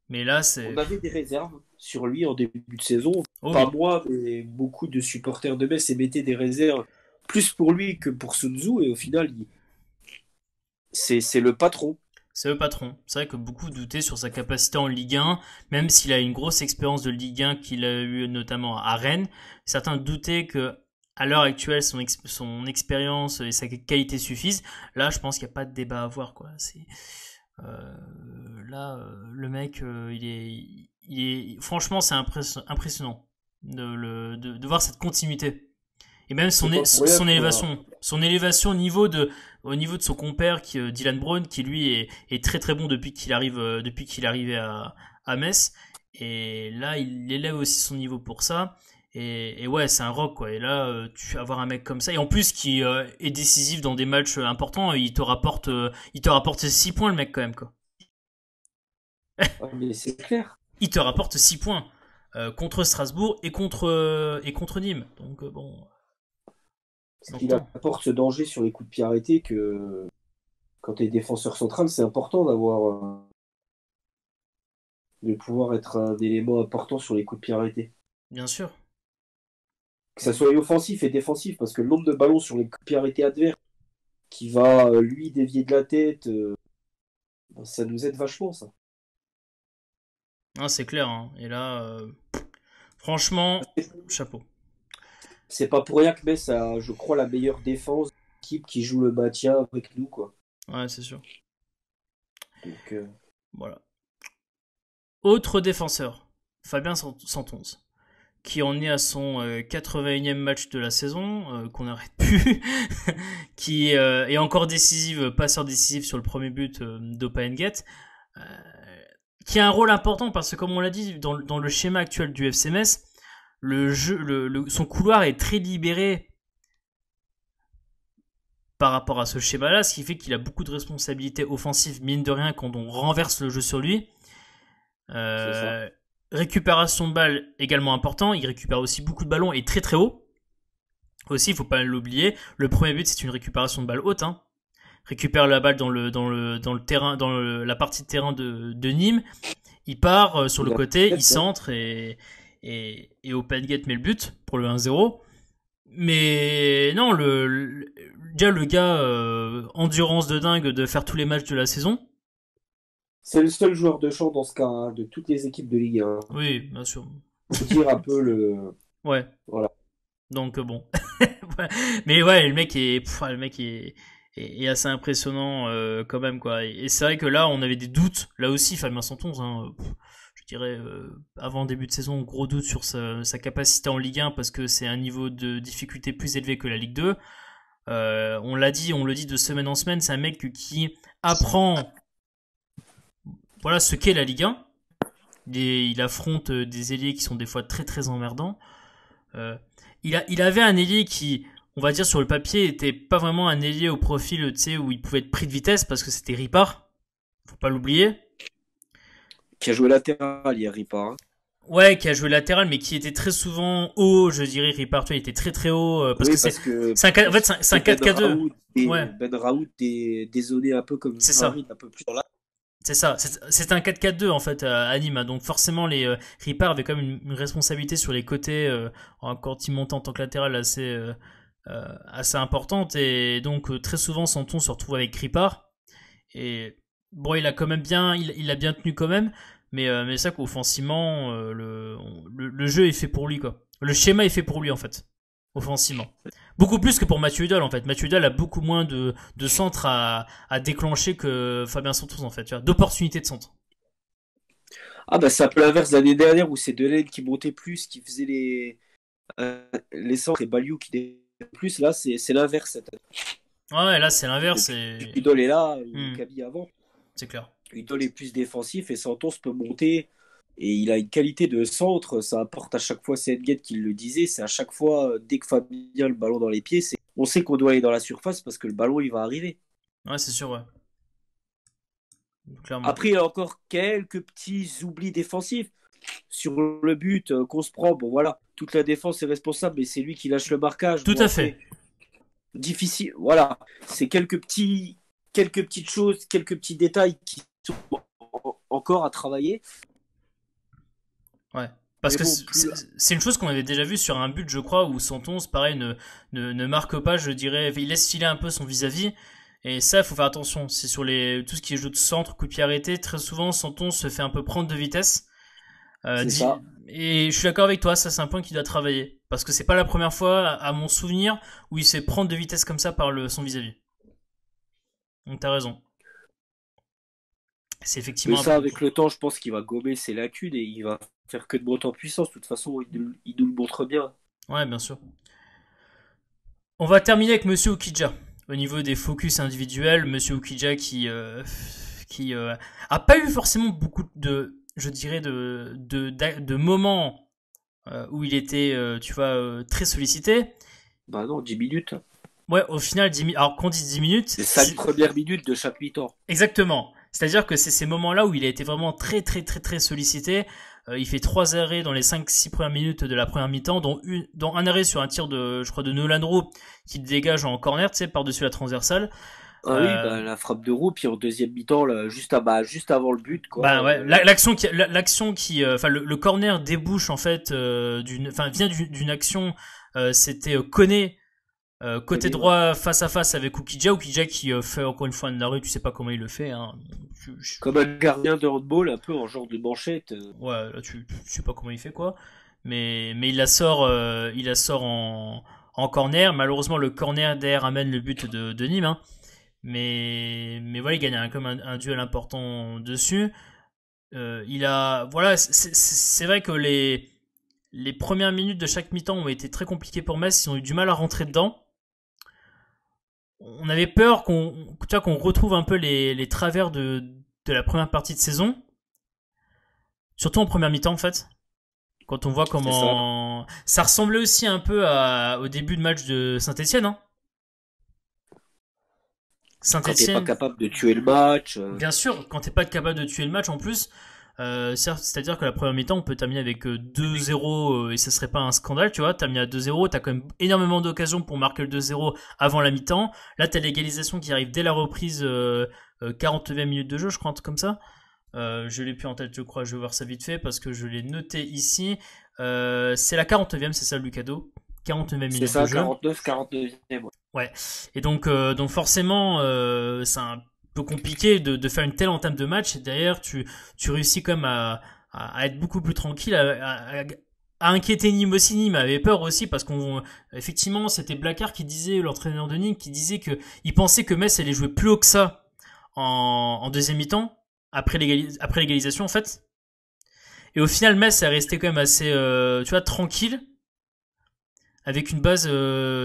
S1: Mais là,
S2: On
S1: c'est.
S2: avait des réserves sur lui en début de saison.
S1: Oh
S2: Pas
S1: oui.
S2: moi, mais beaucoup de supporters de Metz émettaient des réserves plus pour lui que pour Sunzu. Et au final, c'est le patron.
S1: C'est le patron. C'est vrai que beaucoup doutaient sur sa capacité en Ligue 1, même s'il a une grosse expérience de Ligue 1 qu'il a eu notamment à Rennes. Certains doutaient que à l'heure actuelle, son expérience et sa qualité suffisent. Là, je pense qu'il n'y a pas de débat à avoir, quoi. Le mec, franchement, c'est impressionnant de voir cette continuité. Et même
S2: C'est pas pour rien qu'on a.
S1: son élévation au niveau de son compère, Dylan Brown, qui lui est très très bon depuis qu'il est arrivé à Metz. Et là, il élève aussi son niveau pour ça. Et ouais, c'est un rock, quoi. Et là, tu avoir un mec comme ça, et en plus qui est décisif dans des matchs importants, il te rapporte 6 points, le mec, quand même, quoi.
S2: Ah, mais c'est clair.
S1: Il te rapporte 6 points contre Strasbourg et contre Nîmes. Donc bon,
S2: Parce
S1: donc
S2: qu'il
S1: non.
S2: apporte ce danger sur les coups de pied arrêtés que quand tu es défenseur central, c'est important de pouvoir être un élément important sur les coups de pied arrêtés.
S1: Bien sûr.
S2: Que ça soit offensif et défensif, parce que le nombre de ballons sur les coups de pied arrêtés adverses qui va lui dévier de la tête, ça nous aide vachement, ça.
S1: Ah, c'est clair, hein. Et là, franchement, chapeau.
S2: C'est pas pour rien que Metz a, je crois, la meilleure défense d'équipe qui joue le maintien avec nous, quoi.
S1: Ouais, c'est sûr.
S2: Donc,
S1: Voilà. Autre défenseur, Fabien Santonze, qui en est à son 81e match de la saison, qu'on n'arrête plus, qui est encore décisive, passeur décisif sur le premier but d'Opaenguet, qui a un rôle important parce que, comme on l'a dit, dans le schéma actuel du FC Metz, son couloir est très libéré par rapport à ce schéma-là, ce qui fait qu'il a beaucoup de responsabilités offensives, mine de rien, quand on renverse le jeu sur lui. Récupération de balles également important, il récupère aussi beaucoup de ballons et très très haut. Aussi, il faut pas l'oublier, le premier but c'est une récupération de balle haute. Récupère la balle dans le terrain, la partie de terrain de Nîmes. Il part sur le côté, il centre et Opaenguet met le but pour le 1-0. Mais non, déjà le gars, endurance de dingue de faire tous les matchs de la saison.
S2: C'est le seul joueur de champ dans ce cas, de toutes les équipes de Ligue 1.
S1: Oui, bien sûr.
S2: Pour dire un peu le...
S1: Ouais.
S2: Voilà.
S1: Donc bon. Mais ouais, le mec est assez impressionnant quand même, quoi. Et c'est vrai que là, on avait des doutes. Là aussi, Fabien Santon, je dirais, avant le début de saison, gros doute sur sa capacité en Ligue 1 parce que c'est un niveau de difficulté plus élevé que la Ligue 2. On le dit de semaine en semaine, c'est un mec qui apprend voilà ce qu'est la Ligue 1. Il affronte des ailiers qui sont des fois très très emmerdants. Il avait un ailier qui, on va dire sur le papier, était pas vraiment un ailier au profil, tu sais, où il pouvait être pris de vitesse parce que c'était Ripard. Faut pas l'oublier.
S2: Qui a joué latéral hier, Ripard.
S1: Ouais, qui a joué latéral, mais qui était très souvent haut, je dirais. Ripard, il était très très haut. Parce que c'est un 4K2.
S2: Ouais. Ben Raoult dézonné un peu comme
S1: c'est ça.
S2: Un peu plus dans la...
S1: C'est ça, c'est un 4-4-2 en fait à Nîmes, donc forcément les Ripard avaient quand même une responsabilité sur les côtés quand il montait en tant que latéral assez importante, et donc très souvent Santon se retrouve avec Ripard, et bon il a quand même bien, il a bien tenu quand même, mais c'est ça qu'offensivement le jeu est fait pour lui, quoi. Le schéma est fait pour lui en fait, offensivement. Beaucoup plus que pour Mathieu Hudal en fait. Mathieu Hudal a beaucoup moins de centres à déclencher que Fabien Santos en fait, tu vois, d'opportunités de centre.
S2: Ah bah c'est un peu l'inverse de l'année dernière où c'est Delaine qui montait plus, qui faisait les centres et Baliou qui défendait plus. Là c'est l'inverse cette année.
S1: Ouais, là c'est l'inverse.
S2: Hudal est là, Kaby avant.
S1: C'est clair.
S2: Hudal est plus défensif et Santos peut monter. Et il a une qualité de centre, ça apporte à chaque fois, c'est Edguet qui le disait, c'est à chaque fois, dès que Fabien a le ballon dans les pieds, on sait qu'on doit aller dans la surface parce que le ballon il va arriver.
S1: Ouais, c'est sûr, ouais.
S2: Clairement. Après, il y a encore quelques petits oublis défensifs. Sur le but qu'on se prend, bon voilà, toute la défense est responsable, mais c'est lui qui lâche le marquage.
S1: Tout à fait.
S2: Difficile, voilà, c'est quelques petites choses, quelques petits détails qui sont encore à travailler.
S1: Ouais. Parce que c'est une chose qu'on avait déjà vu sur un but, je crois, où Santon, pareil, ne marque pas, je dirais, il laisse filer un peu son vis-à-vis. Et ça, il faut faire attention. C'est sur tout ce qui est jeu de centre, coup de pied arrêté. Très souvent, Santon se fait un peu prendre de vitesse.
S2: C'est ça.
S1: Et je suis d'accord avec toi, ça c'est un point qu'il doit travailler. Parce que c'est pas la première fois, à mon souvenir, où il se fait prendre de vitesse comme ça par son vis-à-vis. Donc t'as raison. C'est effectivement.
S2: Mais ça, avec le temps, je pense qu'il va gommer ses lacunes et il va faire que de monter en puissance. De toute façon, il nous le montre bien.
S1: Ouais, bien sûr. On va terminer avec Monsieur Oukidja. Au niveau des focus individuels, Monsieur Oukidja qui a pas eu forcément beaucoup je dirais de moments où il était, tu vois, très sollicité.
S2: Bah non, 10 minutes.
S1: Ouais, au final, 10 minutes. Alors, qu'on dit 10 minutes.
S2: Les 5 premières minutes de chaque mi-temps.
S1: Exactement. C'est-à-dire que c'est ces moments-là où il a été vraiment très, très, très, très sollicité. Il fait 3 arrêts dans les 5-6 premières minutes de la première mi-temps, dont un arrêt sur un tir je crois, de Nolan Roux qui dégage en corner, tu sais, par-dessus la transversale.
S2: Ah oui, la frappe de Roux, puis en deuxième mi-temps, là, juste avant le but, quoi.
S1: Bah ouais, l'action qui, enfin, le corner débouche en fait vient d'une action. C'était Koné. Côté droit, face à face avec Oukidja qui fait encore une fois un arrêt, tu sais pas comment il le fait. Hein.
S2: Comme un gardien de handball, un peu en genre de manchette.
S1: Ouais, là tu sais pas comment il fait quoi. Mais il la sort en corner. Malheureusement, le corner derrière amène le but de Nîmes. Hein. Mais voilà, il gagne comme un duel important dessus. Voilà, c'est vrai que les premières minutes de chaque mi-temps ont été très compliquées pour Metz, ils ont eu du mal à rentrer dedans. On avait peur qu'on retrouve un peu les travers de la première partie de saison, surtout en première mi-temps en fait. Quand on voit comment ça ressemblait aussi un peu au début de match de Saint-Etienne. Hein.
S2: Quand t'es pas capable de tuer le match.
S1: Bien sûr, quand t'es pas capable de tuer le match en plus, c'est-à-dire que la première mi-temps, on peut terminer avec 2-0 et ce serait pas un scandale, tu vois. T'as mis à 2-0, t'as quand même énormément d'occasions pour marquer le 2-0 avant la mi-temps. Là, t'as l'égalisation qui arrive dès la reprise, 49e minute de jeu, je crois, un truc comme ça. Je l'ai plus en tête, je crois, je vais voir ça vite fait parce que je l'ai noté ici. C'est la 49e, c'est ça, Lucado. 49e minute de jeu.
S2: C'est ça, 49e.
S1: Ouais. Et donc forcément, c'est un peu compliqué de faire une telle entame de match. Et derrière, tu réussis quand même à être beaucoup plus tranquille, à inquiéter Nîmes aussi. Nîmes avait peur aussi parce effectivement, c'était Blacard qui disait, l'entraîneur de Nîmes, qui disait que il pensait que Metz allait jouer plus haut que ça en deuxième mi-temps après l'égalisation en fait. Et au final, Metz est resté quand même assez, tu vois, tranquille. Avec une base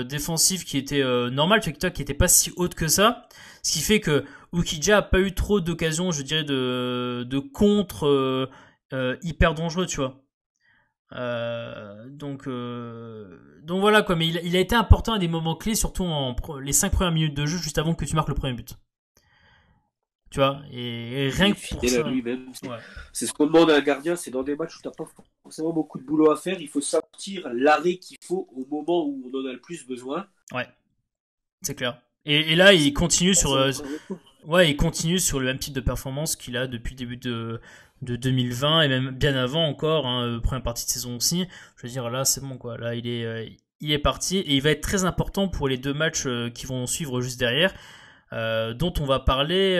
S1: défensive qui était normale, qui était pas si haute que ça, ce qui fait que Ukidja a pas eu trop d'occasions, je dirais, de contre hyper dangereux, tu vois. Donc voilà quoi, mais il a été important à des moments clés, surtout les 5 premières minutes de jeu, juste avant que tu marques le premier but. Tu vois, et rien que pour ça.
S2: À lui-même. C'est ce qu'on demande à un gardien, c'est dans des matchs où t'as pas forcément beaucoup de boulot à faire, il faut sortir l'arrêt qu'il faut au moment où on en a le plus besoin.
S1: Ouais, c'est clair. Et là, il continue sur le même type de performance qu'il a depuis le début de 2020 et même bien avant encore, hein, première partie de saison aussi. Je veux dire, là, c'est bon quoi. Là, il est parti et il va être très important pour les 2 matchs qui vont suivre juste derrière. Dont on va parler,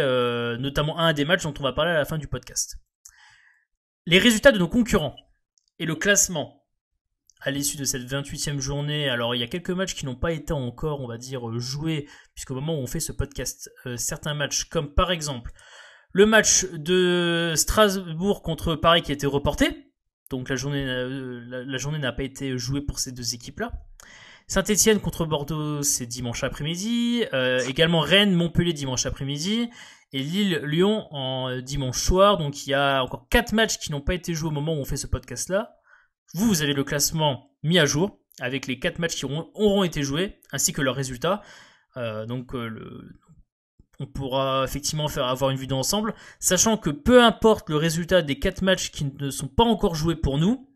S1: notamment un des matchs dont on va parler à la fin du podcast. Les résultats de nos concurrents et le classement à l'issue de cette 28e journée. Alors il y a quelques matchs qui n'ont pas été encore, on va dire, joués, puisqu'au moment où on fait ce podcast, certains matchs, comme par exemple le match de Strasbourg contre Paris qui a été reporté. Donc la journée n'a pas été jouée pour ces 2 équipes-là. Saint-Etienne contre Bordeaux, c'est dimanche après-midi. Également Rennes, Montpellier dimanche après-midi. Et Lille-Lyon en dimanche soir. Donc il y a encore 4 matchs qui n'ont pas été joués au moment où on fait ce podcast-là. Vous avez le classement mis à jour avec les 4 matchs qui auront été joués, ainsi que leurs résultats. On pourra effectivement avoir une vue d'ensemble. Sachant que peu importe le résultat des 4 matchs qui ne sont pas encore joués pour nous,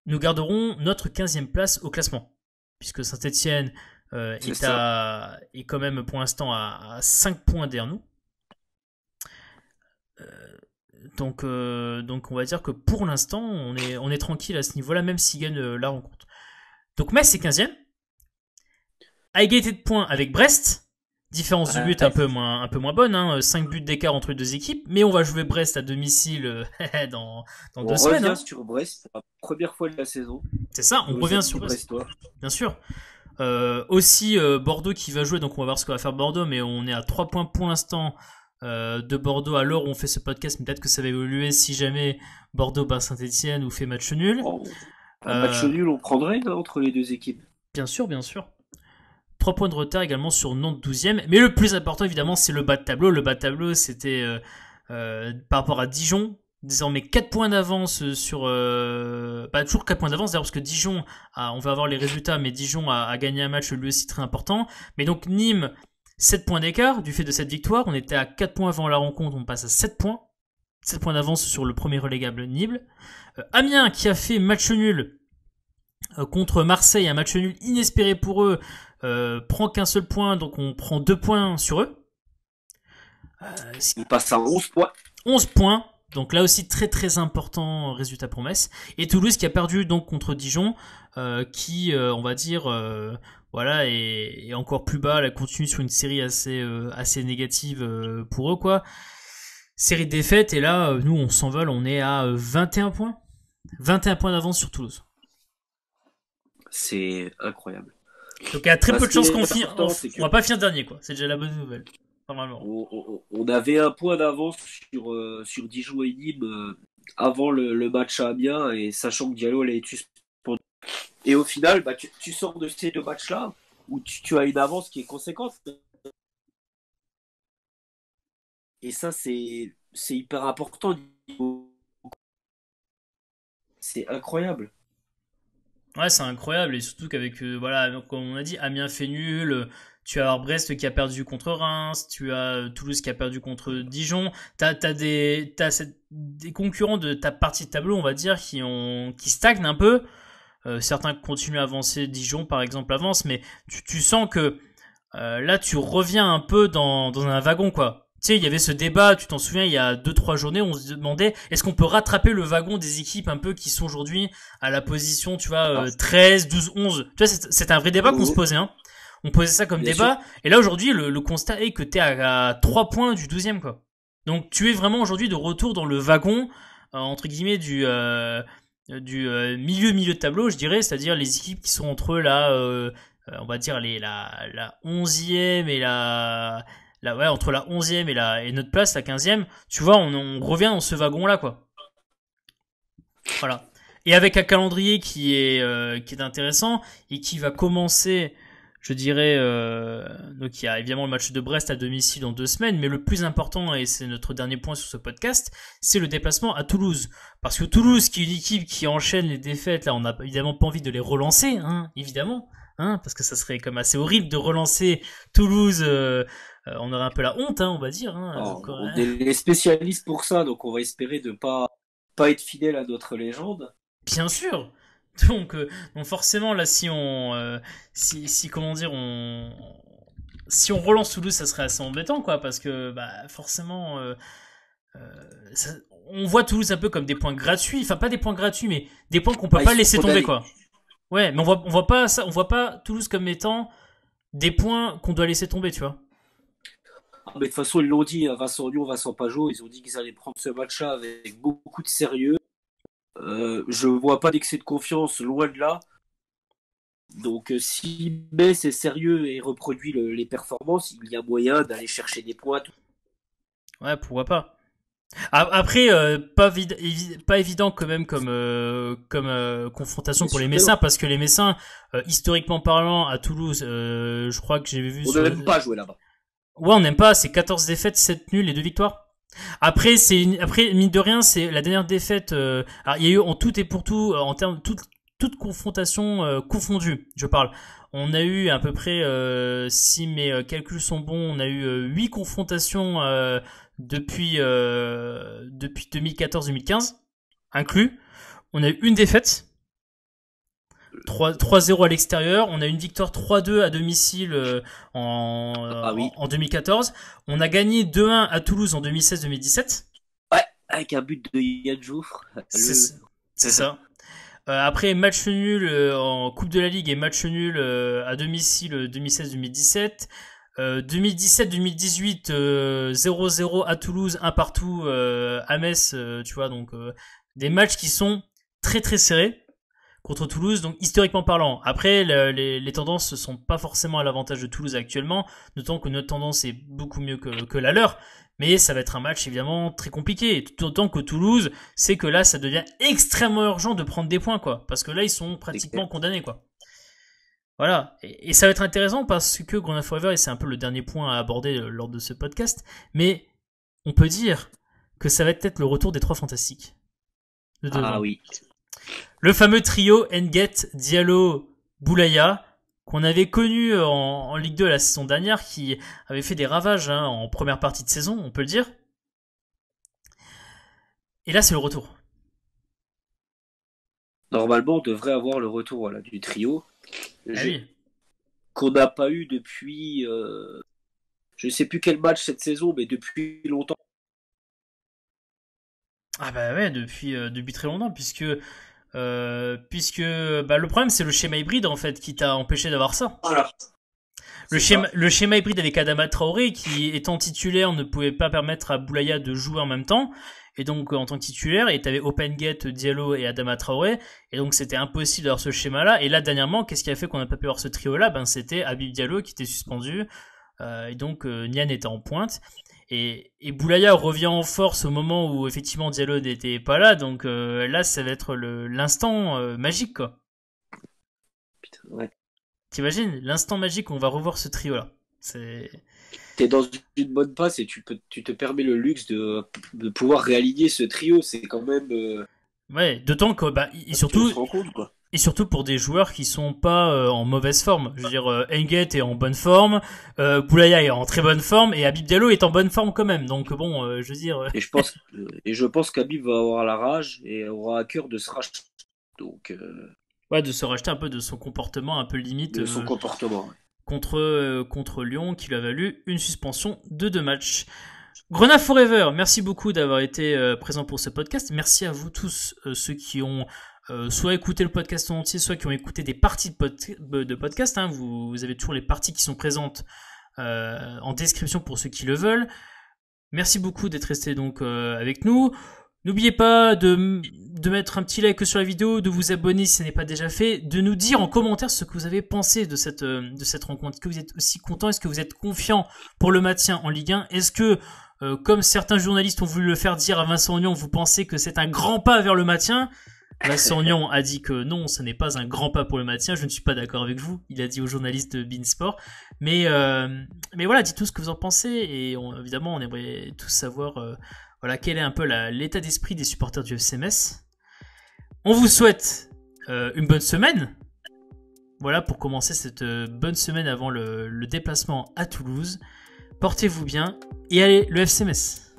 S1: nous garderons notre 15e place au classement. Puisque Saint-Etienne est quand même pour l'instant à 5 points derrière nous. Donc on va dire que pour l'instant, on est tranquille à ce niveau-là, même s'ils gagnent la rencontre. Donc Metz est 15e. À égalité de points avec Brest. Différence de but un peu moins bonne, hein, 5 buts d'écart entre les 2 équipes, mais on va jouer Brest à domicile dans 2 semaines.
S2: On revient sur Brest pour la première fois de la saison.
S1: C'est ça, on revient sur Brest. Bien sûr. Aussi Bordeaux qui va jouer, donc on va voir ce que va faire Bordeaux, mais on est à 3 points pour l'instant de Bordeaux à l'heure où on fait ce podcast, mais peut-être que ça va évoluer si jamais Bordeaux bat Saint-Etienne ou fait match nul.
S2: Un match nul on prendrait entre les 2 équipes.
S1: Bien sûr. 3 points de retard également sur Nantes 12e. Mais le plus important, évidemment, c'est le bas de tableau. Le bas de tableau, c'était par rapport à Dijon. Désormais 4 points d'avance sur... toujours 4 points d'avance, d'ailleurs, parce que Dijon, on va avoir les résultats, mais Dijon a gagné un match lui aussi très important. Mais donc Nîmes, 7 points d'écart du fait de cette victoire. On était à 4 points avant la rencontre, on passe à 7 points. 7 points d'avance sur le premier relégable Nîmes. Amiens qui a fait match nul contre Marseille, un match nul inespéré pour eux. Prend qu'un seul point, donc on prend 2 points sur eux.
S2: On passe à 11 points.
S1: 11 points, donc là aussi très très important résultat pour Metz. Et Toulouse qui a perdu donc contre Dijon, qui on va dire voilà est encore plus bas, elle continue sur une série assez négative pour eux quoi. Série de défaites et là nous on s'envole, on est à 21 points. 21 points d'avance sur Toulouse.
S2: C'est incroyable.
S1: Donc il y a très peu de chances qu'on va pas finir dernier quoi. C'est déjà la bonne nouvelle.
S2: On avait un point d'avance sur Dijon et Nîmes avant le match à Amiens, et sachant que Diallo allait être suspendu. Et au final, bah, tu sors de ces deux matchs-là où tu as une avance qui est conséquente. Et ça, c'est hyper important. C'est incroyable.
S1: Ouais, c'est incroyable, et surtout qu'avec, voilà, comme on a dit, Amiens fait nul, tu vas avoir Brest qui a perdu contre Reims, tu as Toulouse qui a perdu contre Dijon, des concurrents de ta partie de tableau, on va dire, qui stagnent un peu. Certains continuent à avancer, Dijon par exemple avance, mais tu sens que là tu reviens un peu dans un wagon, quoi. Tu sais, il y avait ce débat, tu t'en souviens, il y a 2-3 journées, on se demandait est-ce qu'on peut rattraper le wagon des équipes un peu qui sont aujourd'hui à la position, tu vois,
S2: Ah,
S1: 13, 12, 11. Tu vois, c'est un vrai débat qu'on se posait, hein. On posait ça comme
S2: bien sûr.
S1: débat, et là aujourd'hui, le constat est que t'es à 3 points du 12e, quoi. Donc tu es vraiment aujourd'hui de retour dans le wagon, entre guillemets, du milieu de tableau, je dirais, c'est-à-dire les équipes qui sont entre là, on va dire la 11e et ouais, entre la 11e et notre place, la 15e, tu vois, on revient dans ce wagon-là, quoi. Voilà. Et avec un calendrier qui est intéressant et qui va commencer, je dirais, donc il y a évidemment le match de Brest à domicile dans 2 semaines, mais le plus important, et c'est notre dernier point sur ce podcast, c'est le déplacement à Toulouse. Parce que Toulouse, qui est une équipe qui enchaîne les défaites, là on n'a évidemment pas envie de les relancer, hein, évidemment, hein, parce que ça serait comme assez horrible de relancer Toulouse, on aurait un peu la honte, hein, on va dire. Hein,
S2: Alors,
S1: donc,
S2: on est les spécialistes pour ça, donc on va espérer de pas être fidèle à notre légende.
S1: bien sûr. Donc forcément là, si comment dire, si on relance Toulouse, ça serait assez embêtant, quoi, parce que bah forcément, ça- on voit Toulouse un peu comme des points gratuits, enfin pas des points gratuits, mais des points qu'on peut
S2: Ah, ils
S1: pas
S2: sont
S1: laisser tomber,
S2: condamnés.
S1: quoi. Ouais, mais on voit pas ça, on voit pas Toulouse comme étant des points qu'on doit laisser tomber, tu vois.
S2: Ah, mais de toute façon, ils l'ont dit, hein, Vincent Lyon, Vincent Pajot, ils ont dit qu'ils allaient prendre ce match-là avec beaucoup de sérieux. Je vois pas d'excès de confiance, loin de là. Donc, si Metz est sérieux et reproduit les performances, il y a moyen d'aller chercher des points.
S1: Ouais, pourquoi pas. Après, pas évident quand même comme confrontation
S2: Bien
S1: pour les
S2: sûr que non.
S1: Messins, parce que les Messins, historiquement parlant, à Toulouse, je crois que j'ai vu
S2: On ne
S1: sur...
S2: l'aime pas jouer là-bas.
S1: Ouais, on n'aime pas, c'est 14 défaites, 7 nuls et 2 victoires. Après, mine de rien, c'est la dernière défaite. Alors, il y a eu en tout et pour tout, en termes de toute confrontation confondue, je parle. On a eu à peu près, si mes calculs sont bons, on a eu 8 confrontations depuis 2014-2015, inclus. On a eu une défaite, 3-0 à l'extérieur. On a une victoire 3-2 à domicile
S2: Ah oui.
S1: en 2014. On a gagné 2-1 à Toulouse en 2016-2017.
S2: Ouais, avec un but de Yann Jouffre.
S1: C'est c'est ça. Après, match nul en Coupe de la Ligue et match nul à domicile 2016-2017. 2017-2018, 0-0 à Toulouse, un partout à Metz, tu vois, donc des matchs qui sont très très serrés contre Toulouse, donc historiquement parlant. Après, les tendances ne sont pas forcément à l'avantage de Toulouse actuellement, d'autant que notre tendance est beaucoup mieux que la leur. Mais ça va être un match évidemment très compliqué. D'autant que Toulouse, c'est que là, ça devient extrêmement urgent de prendre des points, quoi. Parce que là, ils sont
S2: C'est clair.
S1: pratiquement condamnés, quoi. Voilà. Et ça va être intéressant parce que Grenade Forever, et c'est un peu le dernier point à aborder lors de ce podcast, mais on peut dire que ça va être peut-être le retour des trois fantastiques de
S2: Ah
S1: devant.
S2: oui.
S1: Le fameux trio Nget, Diallo, Boulaya, qu'on avait connu en Ligue 2 la saison dernière, qui avait fait des ravages hein, en première partie de saison, on peut le dire. Et là, c'est le retour.
S2: Normalement, on devrait avoir le retour voilà, du trio.
S1: Ah
S2: Je-
S1: oui.
S2: Qu'on n'a pas eu depuis. Je ne sais plus quel match cette saison, mais depuis longtemps.
S1: Ah bah ouais, depuis très longtemps, puisque bah, le problème c'est le schéma hybride en fait qui t'a empêché d'avoir ça.
S2: Voilà.
S1: Le
S2: C'est
S1: schéma,
S2: ça.
S1: le schéma hybride avec Adama Traoré qui étant titulaire ne pouvait pas permettre à Boulaya de jouer en même temps et donc en tant que titulaire et t'avais OpenGate, Diallo et Adama Traoré et donc c'était impossible d'avoir ce schéma là et là dernièrement qu'est-ce qui a fait qu'on n'a pas pu avoir ce trio là ben c'était Habib Diallo qui était suspendu et donc Nian était en pointe Et Boulaya revient en force au moment où effectivement Diallo n'était pas là, donc là ça va être l'instant magique quoi.
S2: Putain, ouais.
S1: T'imagines l'instant magique où on va revoir ce trio là.
S2: T'es dans une bonne passe et tu te permets le luxe de pouvoir réaligner ce trio, c'est quand même.
S1: Ouais, d'autant que et
S2: Tu te rends compte, quoi.
S1: et surtout pour des joueurs qui sont pas en mauvaise forme. Je veux dire, Henguet est en bonne forme, Boulaya est en très bonne forme et Habib Diallo est en bonne forme quand même. Donc bon, je veux dire.
S2: Et je pense qu'Habib va avoir la rage et aura à cœur de se racheter. Donc,
S1: Ouais, de se racheter un peu de son comportement un peu limite
S2: de son comportement. Ouais.
S1: contre Lyon qui lui a valu une suspension de 2 matchs. Grenat Forever, merci beaucoup d'avoir été présent pour ce podcast. Merci à vous tous, ceux qui ont soit écouté le podcast en entier, soit qui ont écouté des parties de podcast. Hein. Vous avez toujours les parties qui sont présentes en description pour ceux qui le veulent. Merci beaucoup d'être resté donc avec nous. N'oubliez pas de mettre un petit like sur la vidéo, de vous abonner si ce n'est pas déjà fait, de nous dire en commentaire ce que vous avez pensé de cette rencontre. Est-ce que vous êtes aussi content? Est-ce que vous êtes confiant pour le maintien en Ligue 1? Est-ce que, comme certains journalistes ont voulu le faire dire à Vincent Aignan, vous pensez que c'est un grand pas vers le maintien? Vincent Aignan a dit que non, ce n'est pas un grand pas pour le maintien. Je ne suis pas d'accord avec vous. Il a dit aux journalistes de Beansport. Mais voilà, dites-nous ce que vous en pensez. Et évidemment, on aimerait tous savoir voilà, quel est un peu l'état d'esprit des supporters du FC Metz. On vous souhaite une bonne semaine. Voilà, pour commencer cette bonne semaine avant le déplacement à Toulouse. Portez-vous bien et allez, le FC Metz.